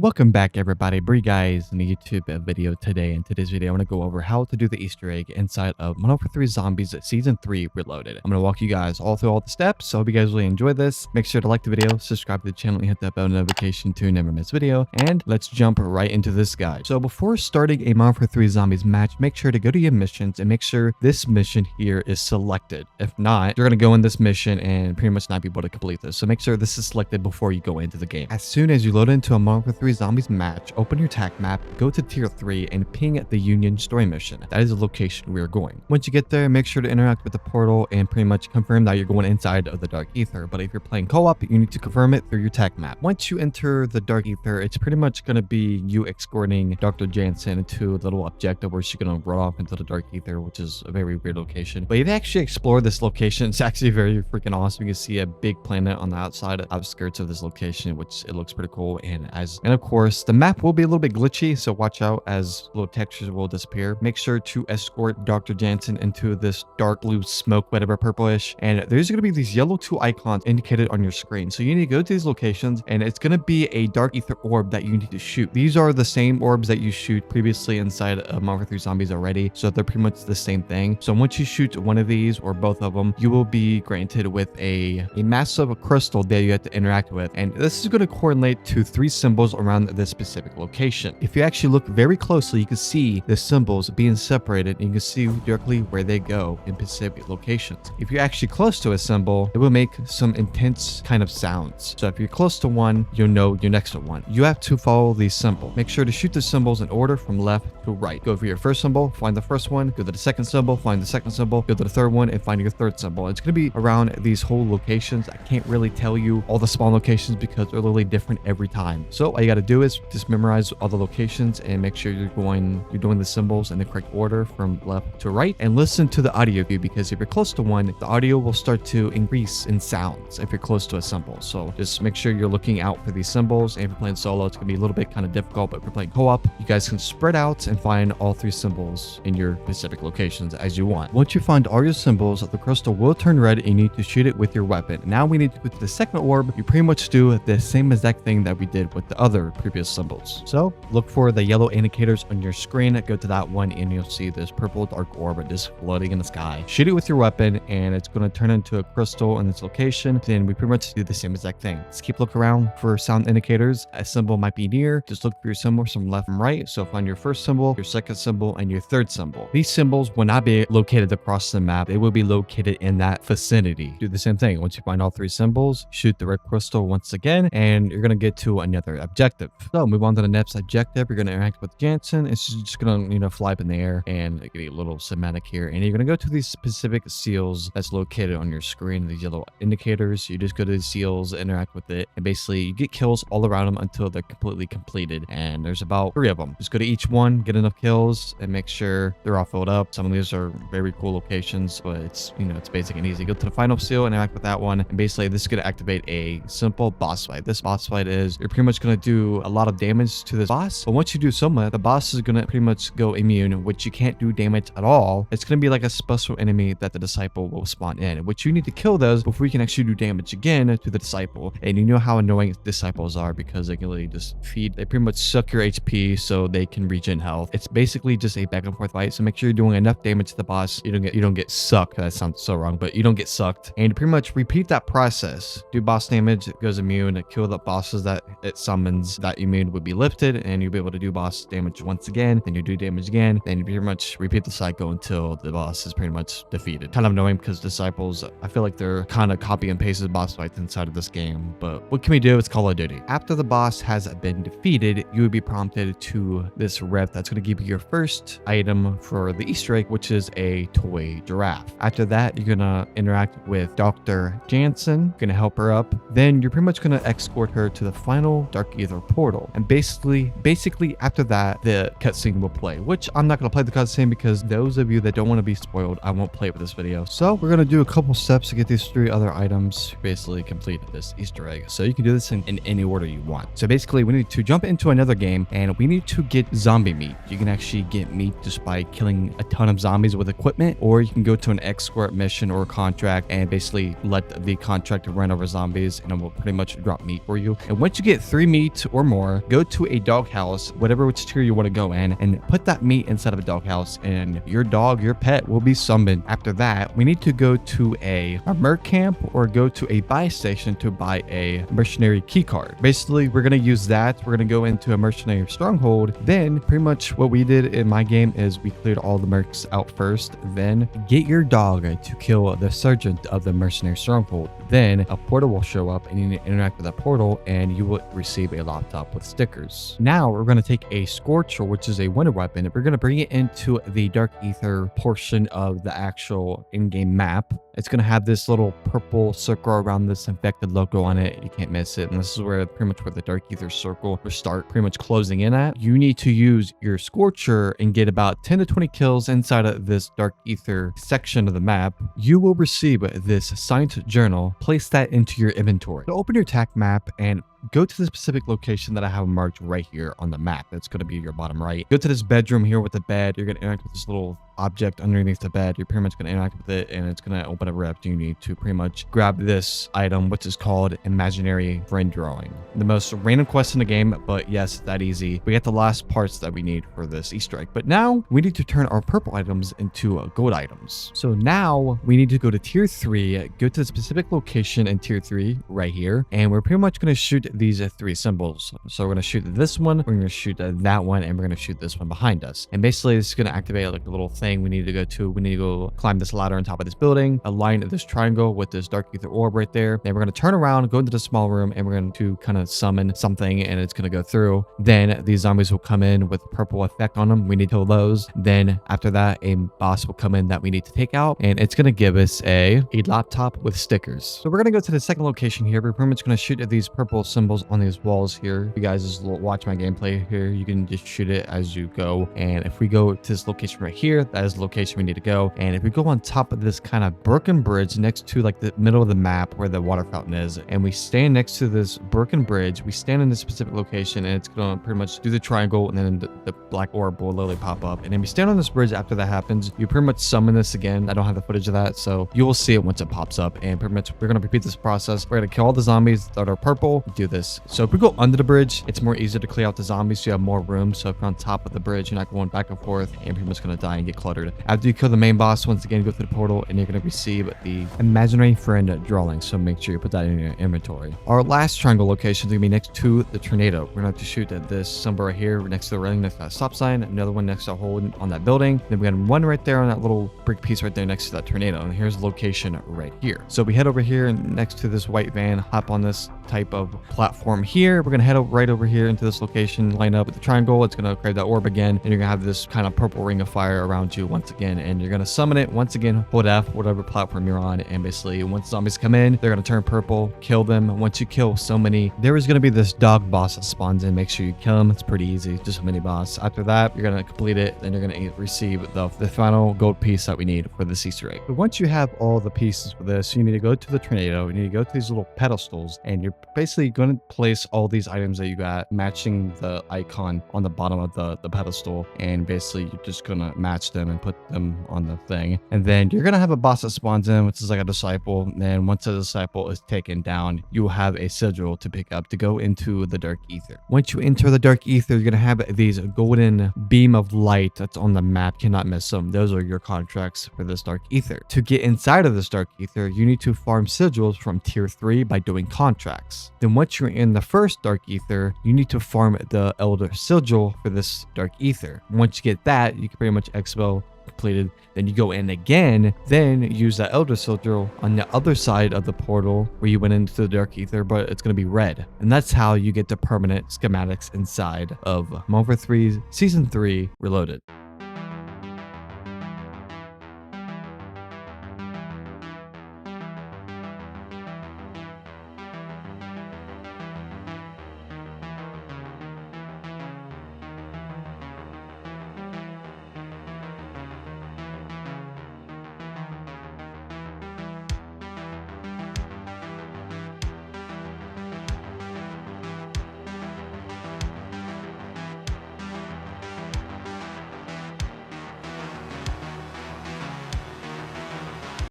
Welcome back everybody, Bree guys in a YouTube video today. In today's video, I'm going to go over how to do the Easter egg inside of MW3 Zombies Season 3 Reloaded. I'm going to walk you guys all through all the steps, so I hope you guys really enjoy this. Make sure to like the video, subscribe to the channel, and hit that bell notification to never miss a video. And let's jump right into this guide. So before starting a MW3 Zombies match, make sure to go to your missions and make sure this mission here is selected. If not, you're going to go in this mission and pretty much not be able to complete this. So make sure this is selected before you go into the game. As soon as you load into a MW3 Zombies match, open your TAC map, go to tier 3 and ping at the Union story mission. That is the location we are going. Once you get there, make sure to interact with the portal and pretty much confirm that you're going inside of the Dark Ether. But if you're playing co-op, you need to confirm it through your TAC map. Once you enter the Dark Ether, it's pretty much going to be you escorting Dr. Jansen to the little objective where she's going to run off into the Dark Ether, which is a very weird location. But if you actually explore this location, it's actually very freaking awesome. You can see a big planet on the outside outskirts of this location, which it looks pretty cool. And of course, the map will be a little bit glitchy, so watch out as little textures will disappear. Make sure to escort Dr. Jansen into this dark blue smoke, whatever, purplish. And there's going to be these yellow 2 icons indicated on your screen. So you need to go to these locations and it's going to be a Dark Ether orb that you need to shoot. These are the same orbs that you shoot previously inside of MW3 Zombies already. So they're pretty much the same thing. So once you shoot one of these or both of them, you will be granted with a massive crystal that you have to interact with. And this is going to correlate to 3 symbols around this specific location. If you actually look very closely, you can see the symbols being separated and you can see directly where they go in specific locations. If you're actually close to a symbol, it will make some intense kind of sounds. So if you're close to one, you'll know you're next to one. You have to follow these symbols. Make sure to shoot the symbols in order from left to right. Go for your first symbol, find the first one, go to the second symbol, find the second symbol, go to the third one and find your third symbol. It's going to be around these whole locations. I can't really tell you all the spawn locations because they're literally different every time. So all you got to do is just memorize all the locations and make sure you're doing the symbols in the correct order from left to right, and listen to the audio view, because if you're close to one, the audio will start to increase in sounds if you're close to a symbol. So just make sure you're looking out for these symbols. And if you're playing solo, it's gonna be a little bit kind of difficult, but if you're playing co-op, you guys can spread out and find all 3 symbols in your specific locations as you want. Once you find all your symbols, the crystal will turn red and you need to shoot it with your weapon. Now we need to go to the second orb. You pretty much do the same exact thing that we did with the other previous symbols. So look for the yellow indicators on your screen, go to that one and you'll see this purple dark orb just floating in the sky. Shoot it with your weapon and it's going to turn into a crystal in this location. Then we pretty much do the same exact thing. Just keep looking around for sound indicators. A symbol might be near. Just look for your symbols from left and right. So find your first symbol, your second symbol, and your third symbol. These symbols will not be located across the map. They will be located in that vicinity. Do the same thing. Once you find all 3 symbols, shoot the red crystal once again and you're going to get to another objective. So move on to the next objective. You're going to interact with Jansen. It's just going to fly up in the air and get a little cinematic here. And you're going to go to these specific seals that's located on your screen, these yellow indicators. You just go to the seals, interact with it, and basically you get kills all around them until they're completely completed. And there's about 3 of them. Just go to each one, get enough kills, and make sure they're all filled up. Some of these are very cool locations, but it's basic and easy. Go to the final seal, interact with that one, and basically this is going to activate a simple boss fight. This boss fight is you're pretty much going to do a lot of damage to this boss, but once you do so much, the boss is going to pretty much go immune, which you can't do damage at all. It's going to be like a special enemy that the disciple will spawn in, which you need to kill those before you can actually do damage again to the disciple. And you know how annoying disciples are because they can really just they pretty much suck your HP so they can regen health. It's basically just a back and forth fight, so make sure you're doing enough damage to the boss. You don't get sucked. That sounds so wrong, but you don't get sucked. And pretty much repeat that process. Do boss damage, it goes immune, kill the bosses that it summons, that immune would be lifted, and you'll be able to do boss damage once again. Then you do damage again, then you pretty much repeat the cycle until the boss is pretty much defeated. Kind of annoying because disciples, I feel like they're kind of copy and pasted boss fights inside of this game, but what can we do? It's Call of Duty. After the boss has been defeated, you would be prompted to this rift that's going to give you your first item for the Easter egg, which is a toy giraffe. After that, you're going to interact with Dr. Jansen, going to help her up. Then you're pretty much going to escort her to the final Dark Ether portal. And basically after that, the cutscene will play, which I'm not going to play the cutscene because those of you that don't want to be spoiled, I won't play it with this video. So we're going to do a couple steps to get these 3 other items, basically complete this Easter egg. So you can do this in any order you want. So basically we need to jump into another game and we need to get zombie meat. You can actually get meat just by killing a ton of zombies with equipment, or you can go to an escort mission or contract and basically let the contractor run over zombies and it will pretty much drop meat for you. And once you get 3 meat or more, go to a doghouse, whatever which tier you want to go in, and put that meat inside of a doghouse, and your dog, your pet, will be summoned. After that, we need to go to a merc camp or go to a buy station to buy a mercenary key card. Basically, we're going to use that. We're going to go into a mercenary stronghold. Then pretty much what we did in my game is we cleared all the mercs out first. Then get your dog to kill the sergeant of the mercenary stronghold. Then a portal will show up and you need to interact with that portal and you will receive a laptop with stickers. Now we're going to take a Scorcher, which is a winter weapon. We're going to bring it into the Dark Ether portion of the actual in-game map. It's going to have this little purple circle around this infected logo on it. You can't miss it. And this is where pretty much where the Dark Ether circle will start pretty much closing in at. You need to use your Scorcher and get about 10 to 20 kills inside of this Dark Ether section of the map. You will receive this science journal. Place that into your inventory. So open your TAC map and go to the specific location that I have marked right here on the map. That's going to be your bottom right. Go to this bedroom here with the bed. You're going to interact with this little object underneath the bed. You're pretty much going to interact with it and it's going to open a rift. You need to pretty much grab this item, which is called imaginary friend drawing. The most random quest in the game, but yes, that easy. We got the last parts that we need for this Easter egg, but now we need to turn our purple items into gold items. So now we need to go to tier 3, go to the specific location in tier 3 right here, and we're pretty much going to shoot these 3 symbols. So we're going to shoot this one, we're going to shoot that one, and we're going to shoot this one behind us. And basically this is going to activate like a little thing we need to go to. We need to go climb this ladder on top of this building, align this triangle with this dark ether orb right there. Then we're going to turn around, go into the small room, and we're going to kind of summon something and it's going to go through. Then these zombies will come in with purple effect on them. We need to kill those. Then after that, a boss will come in that we need to take out, and it's going to give us a laptop with stickers. So we're going to go to the second location here. We're pretty much going to shoot at these purple symbols on these walls here. You guys just watch my gameplay here. You can just shoot it as you go. And if we go to this location right here, that is the location we need to go. And if we go on top of this kind of broken bridge next to like the middle of the map where the water fountain is, and we stand next to this broken bridge, we stand in this specific location, and it's going to pretty much do the triangle, and then the black orb will literally pop up. And then we stand on this bridge. After that happens, you pretty much summon this again. I don't have the footage of that, so you will see it once it pops up. And pretty much we're going to repeat this process. We're going to kill all the zombies that are purple, do this. So if we go under the bridge, it's more easy to clear out the zombies, so you have more room. So if you're on top of the bridge, you're not going back and forth and pretty much going to die and get cluttered. After you kill the main boss, once again, go through the portal and you're going to receive the imaginary friend drawing. So make sure you put that in your inventory. Our last triangle location is going to be next to the tornado. We're going to have to shoot at this symbol right here next to the railing, next to that stop sign, another one next to a hole on that building. Then we got one right there on that little brick piece right there next to that tornado. And here's the location right here. So we head over here next to this white van, hop on this type of platform here. We're going to head right over here into this location, line up with the triangle. It's going to create that orb again, and you're going to have this kind of purple ring of fire around you once again, and you're going to summon it once again. Hold F, whatever platform you're on, and basically once zombies come in, they're going to turn purple. Kill them. Once you kill so many, there is going to be this dog boss that spawns in. Make sure you kill him. It's pretty easy, just a mini boss. After that, you're going to complete it, then you're going to receive the final gold piece that we need for this Easter egg. But once you have all the pieces for this, you need to go to the tornado. You need to go to these little pedestals, and you're basically going to place all these items that you got matching the icon on the bottom of the pedestal, and basically you're just going to match them and put them on the thing. And then you're going to have a boss that spawns in, which is like a disciple. And then once the disciple is taken down, you will have a sigil to pick up to go into the dark ether. Once you enter the dark ether, you're going to have these golden beam of light that's on the map. Cannot miss them. Those are your contracts for this dark ether. To get inside of this dark ether, you need to farm sigils from tier 3 by doing contracts. Then once you're in the first dark ether, you need to farm the elder sigil for this dark ether. Once you get that, you can pretty much expo completed. Then you go in again, then use that elder sigil on the other side of the portal where you went into the dark ether, but it's going to be red. And that's how you get the permanent schematics inside of MW3 Season 3 Reloaded.